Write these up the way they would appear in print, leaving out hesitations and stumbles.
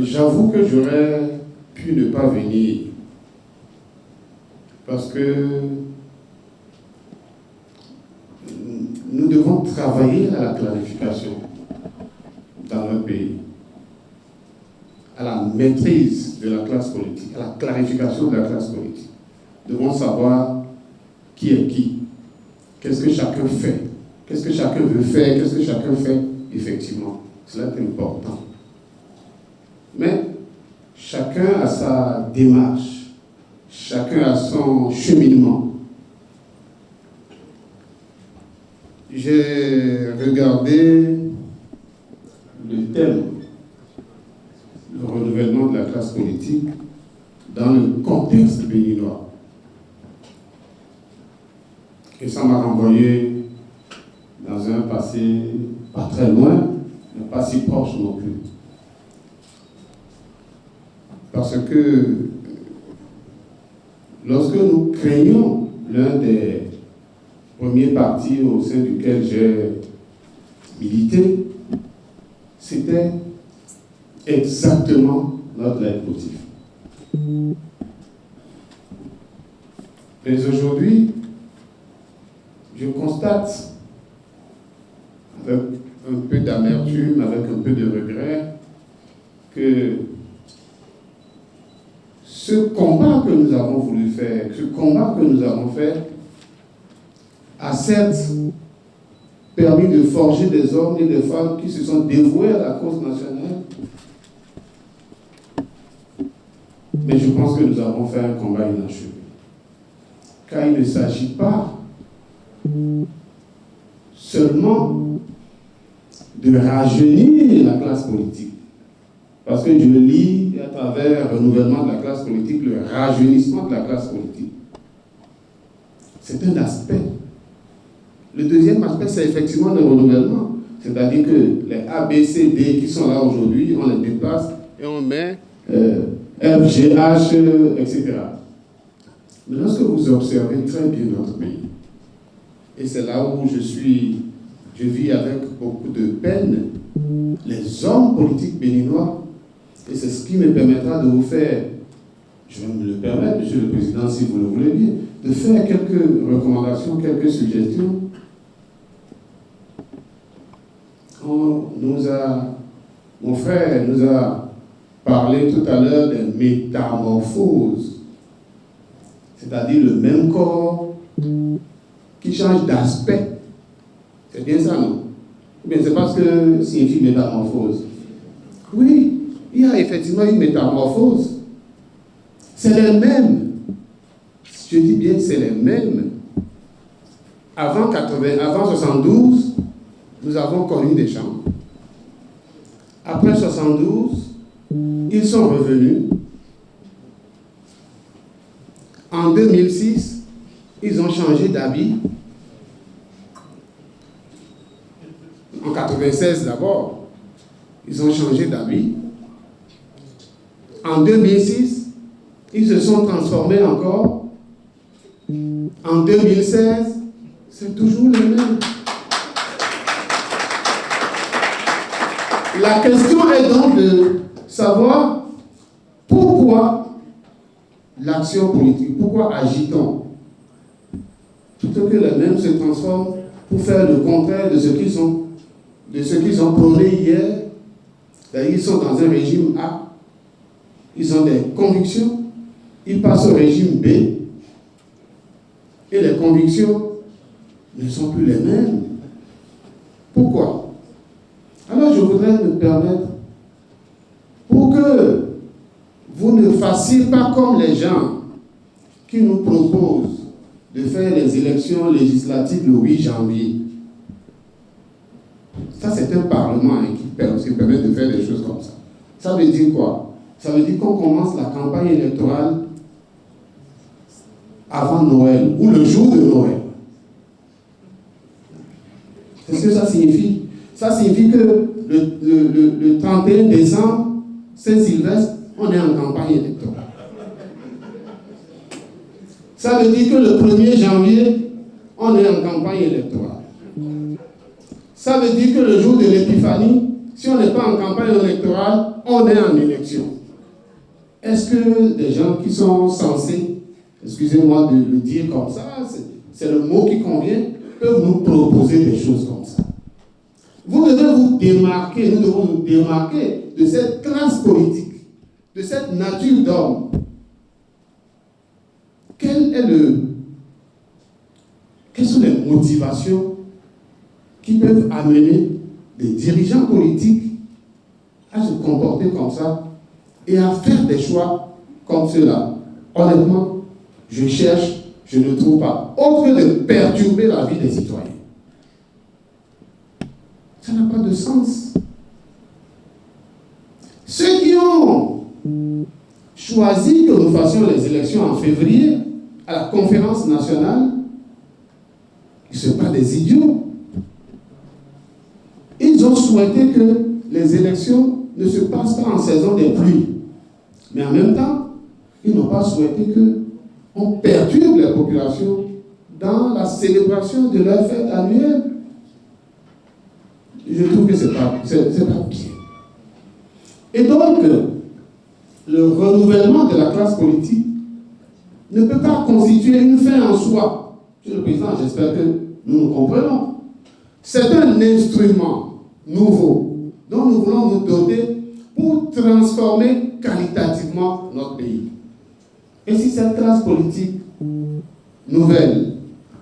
J'avoue que j'aurais pu ne pas venir parce que nous devons travailler à la clarification dans notre pays, à la maîtrise de la classe politique, à la clarification de la classe politique. Nous devons savoir qui est qui, qu'est-ce que chacun fait, qu'est-ce que chacun veut faire, qu'est-ce que chacun fait effectivement. Cela est important. Mais chacun a sa démarche, chacun a son cheminement. J'ai regardé le thème, le renouvellement de la classe politique dans le contexte béninois. Et ça m'a renvoyé dans un passé pas très loin, mais pas si proche non plus. Parce que lorsque nous créions l'un des premiers partis au sein duquel j'ai milité, c'était exactement notre leitmotiv. Mais aujourd'hui, je constate, avec un peu d'amertume, avec un peu de regret, que ce combat que nous avons voulu faire, ce combat que nous avons fait, a certes permis de forger des hommes et des femmes qui se sont dévoués à la cause nationale, mais je pense que nous avons fait un combat inachevé. Car il ne s'agit pas seulement de rajeunir la classe politique. Parce que je lis à travers le renouvellement de la classe politique, le rajeunissement de la classe politique. C'est un aspect. Le deuxième aspect, c'est effectivement le renouvellement. C'est-à-dire que les A, B, C, D qui sont là aujourd'hui, on les déplace et on met F, G, H, etc. Mais lorsque vous observez très bien notre pays, et c'est là où je vis avec beaucoup de peine, les hommes politiques béninois, et c'est ce qui me permettra de vous faire, je vais me le permettre, Monsieur le Président, si vous le voulez bien, de faire quelques recommandations, quelques suggestions. Mon frère nous a parlé tout à l'heure de métamorphose, c'est-à-dire le même corps qui change d'aspect. C'est bien ça, non? Ou bien c'est parce que signifie métamorphose. Oui, il y a effectivement une métamorphose. C'est les mêmes. Je dis bien c'est les mêmes. Avant 72, nous avons connu des gens. Après 72, ils sont revenus. En 2006, ils ont changé d'habit. En 96 d'abord, ils ont changé d'habit. En 2006, ils se sont transformés encore. En 2016, c'est toujours les mêmes. La question est donc de savoir pourquoi l'action politique, pourquoi agit-on? Plutôt que les mêmes se transforment pour faire le contraire de ce qu'ils ont prôné hier. Ils sont dans un régime A, ils ont des convictions, ils passent au régime B, et les convictions ne sont plus les mêmes. Pourquoi? Alors je voudrais me permettre, pour que vous ne fassiez pas comme les gens qui nous proposent de faire les élections législatives le 8 janvier. Ça, c'est un parlement qui permet de faire des choses comme ça. Ça veut dire quoi? Ça veut dire qu'on commence la campagne électorale avant Noël, ou le jour de Noël. Qu'est-ce que ça signifie? Ça signifie que le 31 décembre, Saint-Sylvestre, on est en campagne électorale. Ça veut dire que le 1er janvier, on est en campagne électorale. Ça veut dire que le jour de l'épiphanie, si on n'est pas en campagne électorale, on est en élection. Est-ce que des gens qui sont censés, excusez-moi de le dire comme ça, c'est le mot qui convient, peuvent nous proposer des choses comme ça? Vous devez vous démarquer, nous devons nous démarquer de cette classe politique, de cette nature d'homme. Quelles sont les motivations qui peuvent amener des dirigeants politiques à se comporter comme ça et à faire des choix comme cela? Honnêtement, je cherche, je ne trouve pas. Autre que de perturber la vie des citoyens. Ça n'a pas de sens. Ceux qui ont choisi que nous fassions les élections en février à la conférence nationale, ils ne sont pas des idiots. Ils ont souhaité que les élections ne se passent pas en saison des pluies. Mais en même temps, ils n'ont pas souhaité qu'on perturbe les populations dans la célébration de leur fête annuelle. Je trouve que ce n'est pas bien. Et donc, le renouvellement de la classe politique ne peut pas constituer une fin en soi. Monsieur le Président, j'espère que nous nous comprenons. C'est un instrument nouveau dont nous voulons nous doter pour transformer qualitativement notre pays. Et si cette classe politique nouvelle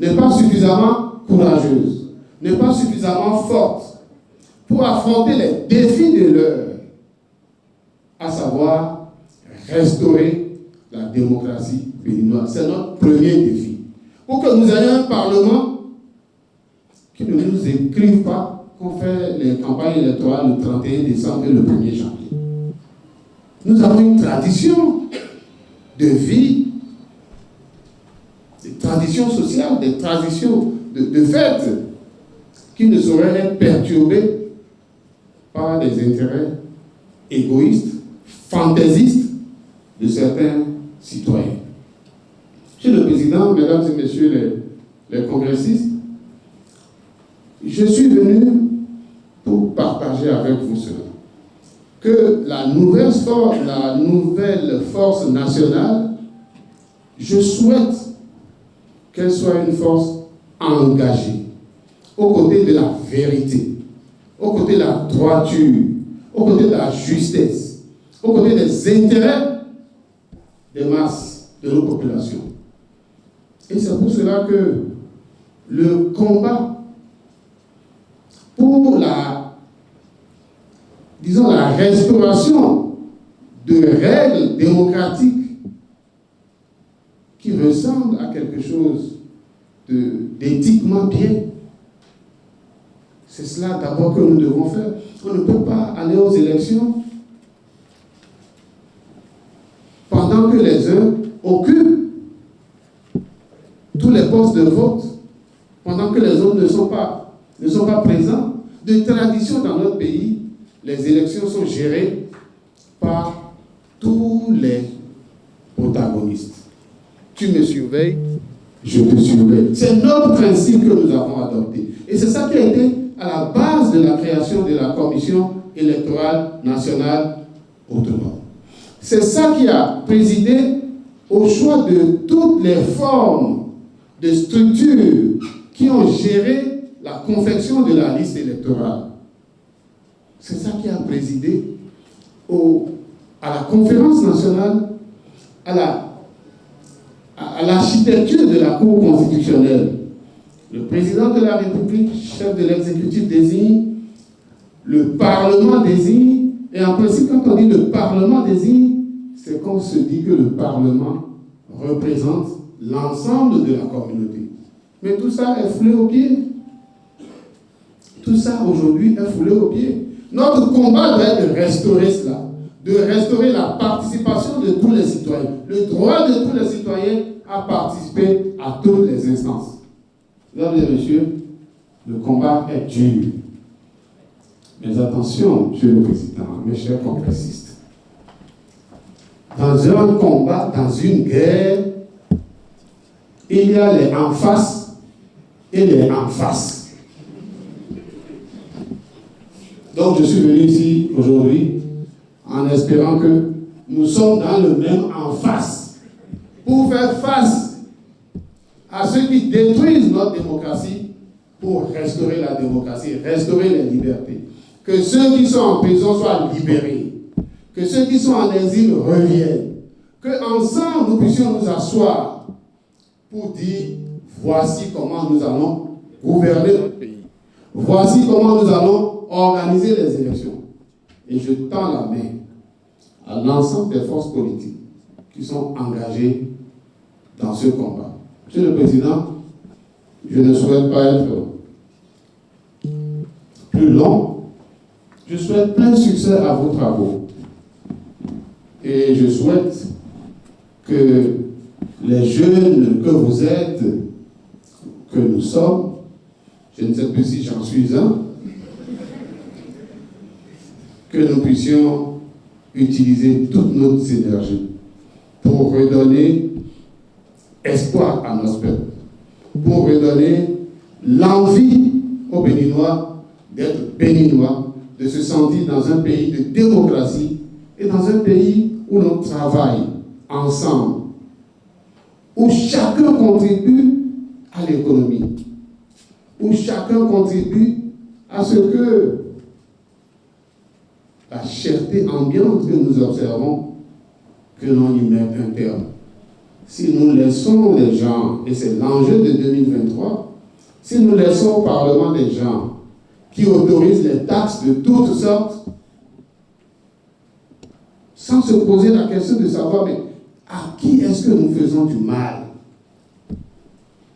n'est pas suffisamment courageuse, n'est pas suffisamment forte pour affronter les défis de l'heure, à savoir restaurer la démocratie béninoise. C'est notre premier défi. Pour que nous ayons un Parlement qui ne nous écrive pas qu'on fait les campagnes électorales le 31 décembre et le 1er janvier. Nous avons une tradition de vie, des traditions sociales, des traditions de fêtes qui ne sauraient être perturbées par des intérêts égoïstes, fantaisistes de certains citoyens. Monsieur le Président, Mesdames et Messieurs les congressistes, je suis venu pour partager avec vous cela. Que la nouvelle force nationale, je souhaite qu'elle soit une force engagée, aux côtés de la vérité, aux côtés de la droiture, aux côtés de la justesse, aux côtés des intérêts des masses de nos populations. Et c'est pour cela que le combat pour la restauration de règles démocratiques qui ressemblent à quelque chose d'éthiquement bien, c'est cela d'abord que nous devons faire. On ne peut pas aller aux élections pendant que les uns occupent tous les postes de vote, pendant que les autres ne sont pas présents. De tradition dans notre pays, les élections sont gérées par tous les protagonistes. Tu me surveilles, je te surveille. C'est notre principe que nous avons adopté. Et c'est ça qui a été à la base de la création de la Commission électorale nationale autonome. C'est ça qui a présidé au choix de toutes les formes de structures qui ont géré la confection de la liste électorale. C'est ça qui a présidé à la conférence nationale, à l'architecture de la Cour constitutionnelle. Le président de la République, chef de l'exécutif désigne, le Parlement désigne, et en principe, quand on dit le Parlement désigne, c'est qu'on se dit que le Parlement représente l'ensemble de la communauté. Mais tout ça est foulé aux pieds. Tout ça aujourd'hui est foulé aux pieds. Notre combat doit être de restaurer cela, de restaurer la participation de tous les citoyens, le droit de tous les citoyens à participer à toutes les instances. Mesdames et messieurs, le combat est dur. Mais attention, Monsieur le Président, mes chers congressistes, dans un combat, dans une guerre, il y a les en face et les en face. Donc je suis venu ici aujourd'hui en espérant que nous sommes dans le même en face pour faire face à ceux qui détruisent notre démocratie pour restaurer la démocratie, restaurer les libertés. Que ceux qui sont en prison soient libérés. Que ceux qui sont en exil reviennent. Qu'ensemble nous puissions nous asseoir pour dire voici comment nous allons gouverner notre pays. Voici comment nous allons organiser les élections. Et je tends la main à l'ensemble des forces politiques qui sont engagées dans ce combat. Monsieur le Président, je ne souhaite pas être plus long. Je souhaite plein succès à vos travaux. Et je souhaite que les jeunes que vous êtes, que nous sommes, je ne sais plus si j'en suis un, que nous puissions utiliser toutes nos énergies pour redonner espoir à notre peuple, pour redonner l'envie aux Béninois d'être Béninois, de se sentir dans un pays de démocratie et dans un pays où l'on travaille ensemble, où chacun contribue à l'économie, où chacun contribue à ce que la cherté ambiante que nous observons, que l'on y mette un terme. Si nous laissons les gens, et c'est l'enjeu de 2023, si nous laissons au Parlement des gens qui autorisent les taxes de toutes sortes, sans se poser la question de savoir, mais à qui est-ce que nous faisons du mal?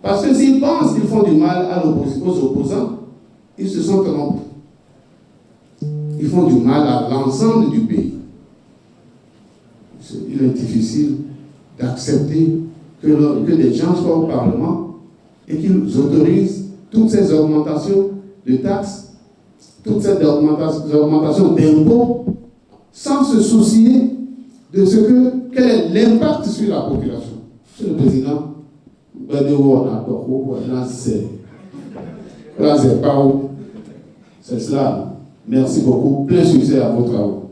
Parce que s'ils pensent qu'ils font du mal aux opposants, ils se sont trompés. Ils font du mal à l'ensemble du pays. Il est difficile d'accepter que des gens soient au Parlement et qu'ils autorisent toutes ces augmentations de taxes, toutes ces augmentations d'impôts, sans se soucier de quel est l'impact sur la population. Monsieur le Président, c'est cela. Merci beaucoup. Plein succès à vos travaux.